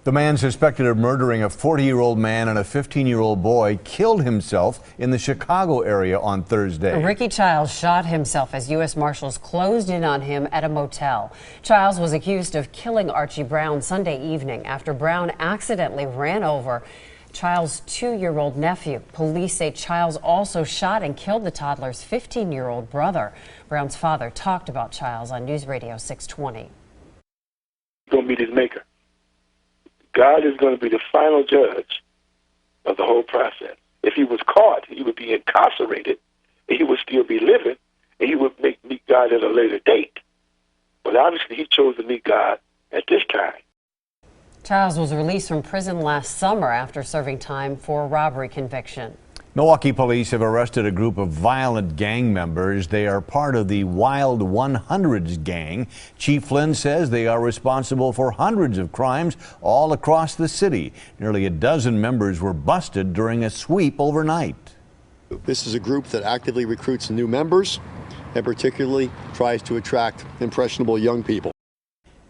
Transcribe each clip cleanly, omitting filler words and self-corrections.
The man suspected of murdering a 40-year-old man and a 15-year-old boy killed himself in the Chicago area on Thursday. Ricky Childs shot himself as U.S. Marshals closed in on him at a motel. Childs was accused of killing Archie Brown Sunday evening after Brown accidentally ran over Childs' 2-year-old nephew. Police say Childs also shot and killed the toddler's 15-year-old brother. Brown's father talked about Childs on News Radio 620. He's going to meet his maker. God is going to be the final judge of the whole process. If he was caught, he would be incarcerated, and he would still be living, and he would meet God at a later date. But obviously, he chose to meet God at this time. Childs was released from prison last summer after serving time for a robbery conviction. Milwaukee police have arrested a group of violent gang members. They are part of the Wild 100s gang. Chief Flynn says they are responsible for hundreds of crimes all across the city. Nearly a dozen members were busted during a sweep overnight. This is a group that actively recruits new members and particularly tries to attract impressionable young people.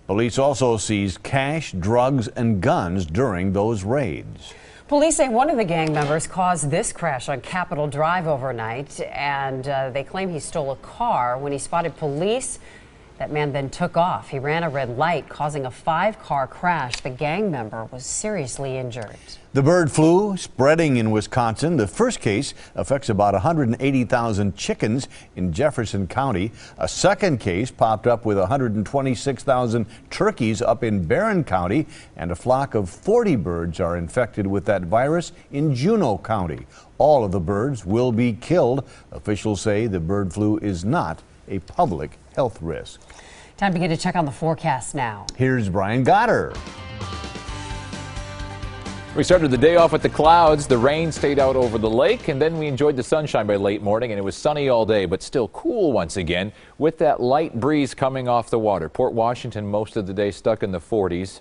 Police also seized cash, drugs, and guns during those raids. Police say one of the gang members caused this crash on Capitol Drive overnight, and they claim he stole a car. When he spotted police, that man then took off. He ran a red light, causing a 5-car crash. The gang member was seriously injured. The bird flu spreading in Wisconsin. The first case affects about 180,000 chickens in Jefferson County. A second case popped up with 126,000 turkeys up in Barron County, and a flock of 40 birds are infected with that virus in Juneau County. All of the birds will be killed. Officials say the bird flu is not a public health risk. Time to get a check on the forecast now. Here's Brian Goddard. We started the day off with the clouds. The rain stayed out over the lake, and then we enjoyed the sunshine by late morning, and it was sunny all day, but still cool once again with that light breeze coming off the water. Port Washington most of the day stuck in the 40s.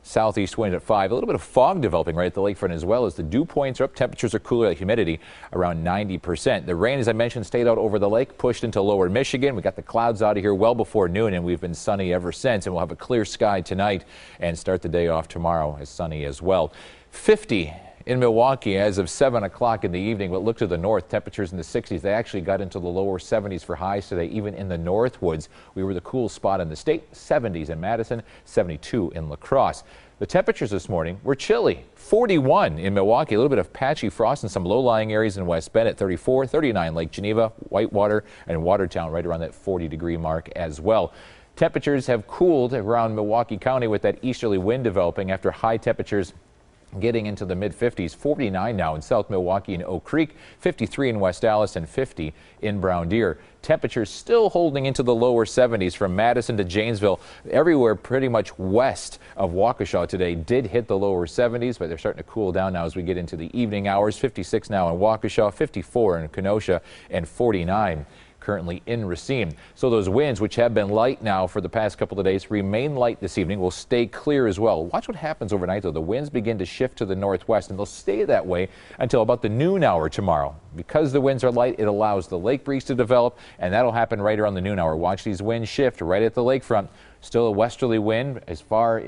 Southeast wind at 5. A little bit of fog developing right at the lakefront as well as the dew points are up. Temperatures are cooler, humidity around 90%. The rain, as I mentioned, stayed out over the lake, pushed into lower Michigan. We got the clouds out of here well before noon, and we've been sunny ever since. And we'll have a clear sky tonight and start the day off tomorrow as sunny as well. 50 in Milwaukee as of 7 o'clock in the evening. But look to the north, temperatures in the 60s. They actually got into the lower 70s for highs today, even in the Northwoods. We were the cool spot in the state. 70s in Madison, 72 in La Crosse. The temperatures this morning were chilly. 41 in Milwaukee, a little bit of patchy frost in some low-lying areas in West Bend at 34, 39 Lake Geneva, Whitewater, and Watertown right around that 40-degree mark as well. Temperatures have cooled around Milwaukee County with that easterly wind developing after high temperatures getting into the mid-50s. 49 now in South Milwaukee and Oak Creek, 53 in West Allis, and 50 in Brown Deer. Temperatures still holding into the lower 70s from Madison to Janesville. Everywhere pretty much west of Waukesha today did hit the lower 70s, but they're starting to cool down now as we get into the evening hours. 56 now in Waukesha, 54 in Kenosha, and 49 currently in Racine. So those winds, which have been light now for the past couple of days, remain light this evening, will stay clear as well. Watch what happens overnight, though. The winds begin to shift to the northwest, and they'll stay that way until about the noon hour tomorrow. Because the winds are light, it allows the lake breeze to develop, and that'll happen right around the noon hour. Watch these winds shift right at the lakefront. Still a westerly wind as far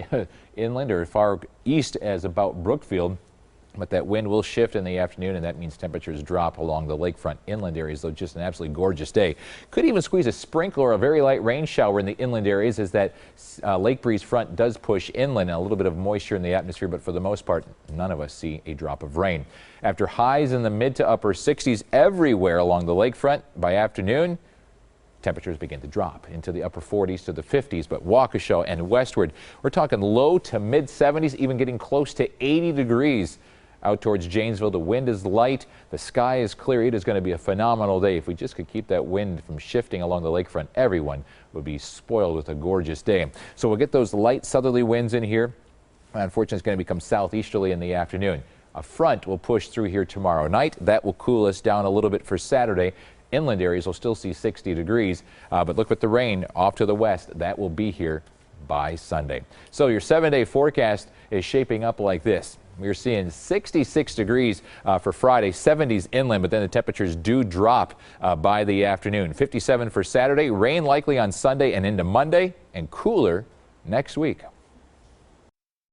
inland or as far east as about Brookfield. But that wind will shift in the afternoon, and that means temperatures drop along the lakefront inland areas, though just an absolutely gorgeous day. Could even squeeze a sprinkle or a very light rain shower in the inland areas as that lake breeze front does push inland, and a little bit of moisture in the atmosphere, but for the most part, none of us see a drop of rain. After highs in the mid to upper 60s everywhere along the lakefront, by afternoon, temperatures begin to drop into the upper 40s to the 50s, but Waukesha and westward, we're talking low to mid 70s, even getting close to 80 degrees. Out towards Janesville, the wind is light, the sky is clear. It is going to be a phenomenal day. If we just could keep that wind from shifting along the lakefront, everyone would be spoiled with a gorgeous day. So we'll get those light southerly winds in here. Unfortunately, it's going to become southeasterly in the afternoon. A front will push through here tomorrow night. That will cool us down a little bit for Saturday. Inland areas will still see 60 degrees, but look at the rain off to the west. That will be here by Sunday. So your 7-day forecast is shaping up like this. We're seeing 66 degrees for Friday, 70s inland, but then the temperatures do drop by the afternoon. 57 for Saturday, rain likely on Sunday and into Monday, and cooler next week.